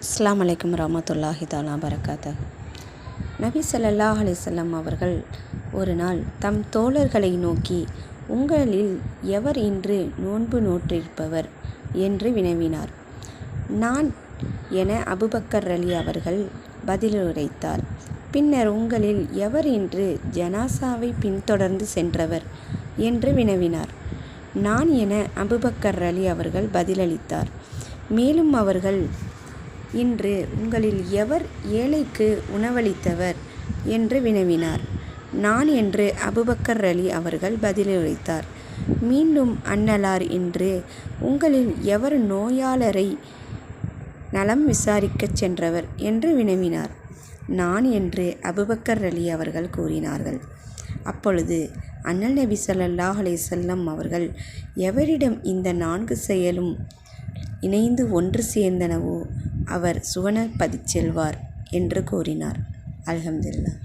அஸ்ஸலாமு அலைக்கும் ரஹ்மத்துல்லாஹி தஆலா பரக்காத்துஹு. நபி ஸல்லல்லாஹு அலைஹி வஸல்லம் அவர்கள் ஒரு நாள் தம் தோழர்களை நோக்கி, உங்களில் எவர் இன்று நோன்பு நோற்றிருப்பவர் என்று வினவினார். நான் என அபூபக்கர் ரலி அவர்கள் பதிலுரைத்தார். பின்னர், உங்களில் எவர் இன்று ஜனாசாவை பின்தொடர்ந்து சென்றவர் என்று வினவினார். நான் என அபூபக்கர் ரலி அவர்கள் பதிலளித்தார். மேலும் அவர்கள், இன்று உங்களில் எவர் ஏழைக்கு உணவளித்தவர் என்று வினவினார். நான் என்று அபூபக்கர் ரலி அவர்கள் பதிலுரைத்தார். மீண்டும் அன்னலார், இன்று உங்களில் எவர் நோயாளரை நலம் விசாரிக்கச் சென்றவர் என்று வினவினார். நான் என்று அபூபக்கர் ரலி அவர்கள் கூறினார்கள். அப்பொழுது அண்ணல் நபி ஸல்லல்லாஹு அலைஹி வஸல்லம் அவர்கள், எவரிடம் இந்த 4 செயலும் இணைந்து ஒன்று சேர்ந்தனவோ அவர் சுவனப்பதிச் செல்வார் என்று கூறினார். அல்ஹம்துலில்லாஹ்.